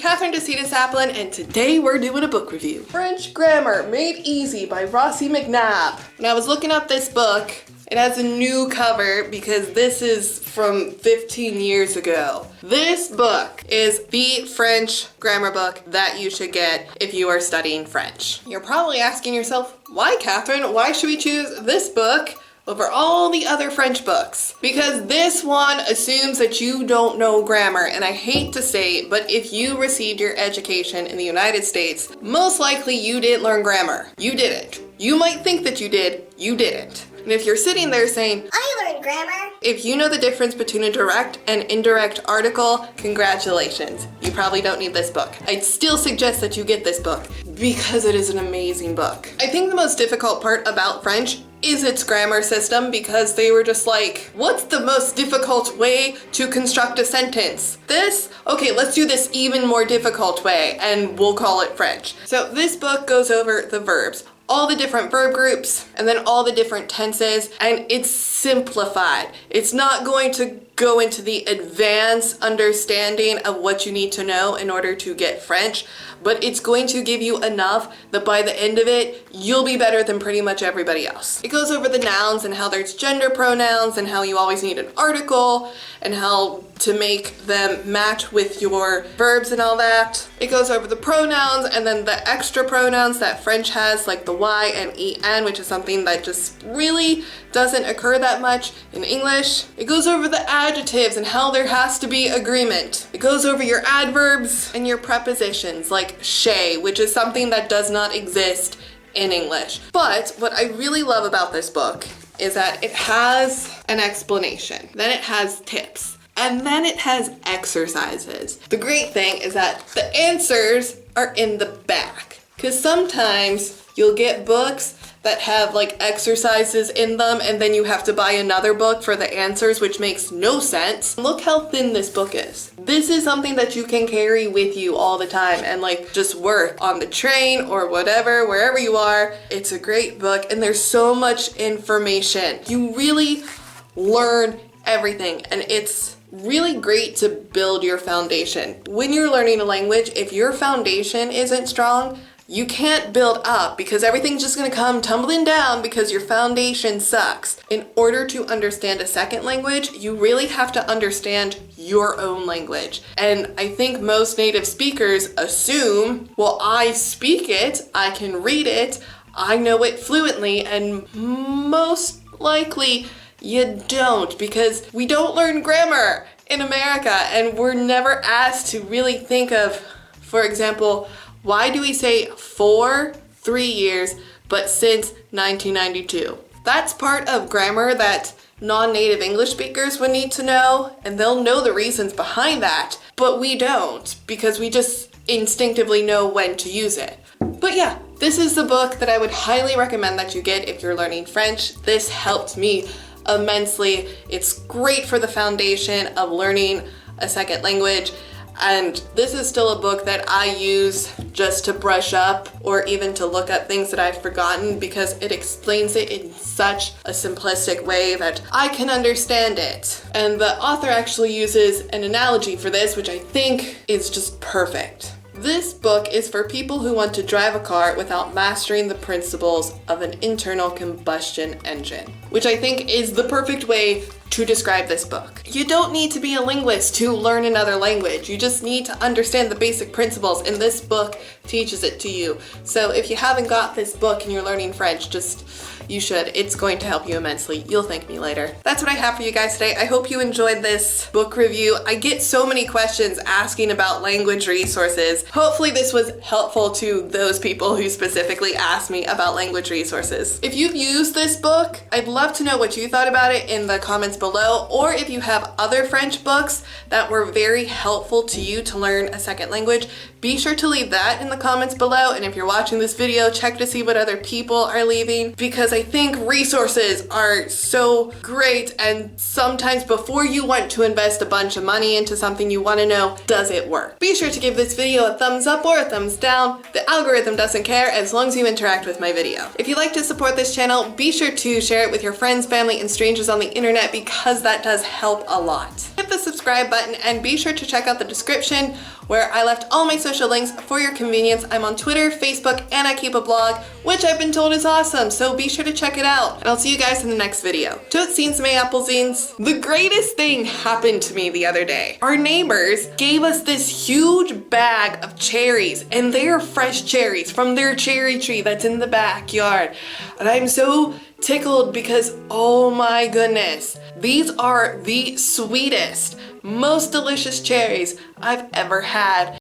Kathryn DeSinaasappelen, and today we're doing a book review. French Grammar Made Easy by Rosi McNab. When I was looking up this book, it has a new cover because this is from 15 years ago. This book is the French grammar book that you should get if you are studying French. You're probably asking yourself, why, Kathryn? Why should we choose this book over all the other French books? Because this one assumes that you don't know grammar, and I hate to say it, but if you received your education in the United States, most likely you didn't learn grammar. You didn't. You might think that you did, you didn't. And if you're sitting there saying, I learned grammar, if you know the difference between a direct and indirect article, congratulations. You probably don't need this book. I'd still suggest that you get this book because it is an amazing book. I think the most difficult part about French is its grammar system, because they were just like, what's the most difficult way to construct a sentence? This? Okay, let's do this even more difficult way and we'll call it French. So this book goes over the verbs, all the different verb groups, and then all the different tenses, and it's simplified. It's not going to go into the advanced understanding of what you need to know in order to get French, but it's going to give you enough that by the end of it, you'll be better than pretty much everybody else. It goes over the nouns and how there's gender pronouns and how you always need an article and how to make them match with your verbs and all that. It goes over the pronouns and then the extra pronouns that French has, like the Y and EN, which is something that just really doesn't occur that much in English. It goes over the adjectives and how there has to be agreement. It goes over your adverbs and your prepositions like chez, which is something that does not exist in English. But what I really love about this book is that it has an explanation, then it has tips, and then it has exercises. The great thing is that the answers are in the back, because sometimes you'll get books that have like exercises in them and then you have to buy another book for the answers, which makes no sense. Look how thin this book is. This is something that you can carry with you all the time and like just work on the train or whatever, wherever you are. It's a great book and there's so much information. You really learn everything, and it's really great to build your foundation. When you're learning a language, if your foundation isn't strong, you can't build up because everything's just gonna come tumbling down because your foundation sucks. In order to understand a second language, you really have to understand your own language. And I think most native speakers assume, well, I speak it, I can read it, I know it fluently, and most likely you don't, because we don't learn grammar in America and we're never asked to really think of, for example, why do we say for 3 years, but since 1992? That's part of grammar that non-native English speakers would need to know, and they'll know the reasons behind that, but we don't, because we just instinctively know when to use it. But yeah, this is the book that I would highly recommend that you get if you're learning French. This helped me immensely. It's great for the foundation of learning a second language. And this is still a book that I use just to brush up or even to look up things that I've forgotten, because it explains it in such a simplistic way that I can understand it. And the author actually uses an analogy for this, which I think is just perfect. This book is for people who want to drive a car without mastering the principles of an internal combustion engine, which I think is the perfect way to describe this book. You don't need to be a linguist to learn another language. You just need to understand the basic principles, and this book teaches it to you. So if you haven't got this book and you're learning French, you should. It's going to help you immensely. You'll thank me later. That's what I have for you guys today. I hope you enjoyed this book review. I get so many questions asking about language resources. Hopefully this was helpful to those people who specifically asked me about language resources. If you've used this book, I'd love to know what you thought about it in the comments below, or if you have other French books that were very helpful to you to learn a second language, be sure to leave that in the comments below. And if you're watching this video, check to see what other people are leaving, because I think resources are so great, and sometimes before you want to invest a bunch of money into something, you want to know, does it work? Be sure to give this video a thumbs up or a thumbs down. The algorithm doesn't care as long as you interact with my video. If you'd like to support this channel, be sure to share it with your friends, family, and strangers on the internet, because because that does help a lot. Hit the subscribe button and be sure to check out the description where I left all my social links for your convenience. I'm on Twitter, Facebook, and I keep a blog, which I've been told is awesome, so be sure to check it out. And I'll see you guys in the next video. Tootsies, may applezines. The greatest thing happened to me the other day. Our neighbors gave us this huge bag of cherries, and they are fresh cherries from their cherry tree that's in the backyard. And I'm so tickled because, oh my goodness, these are the sweetest, most delicious cherries I've ever had.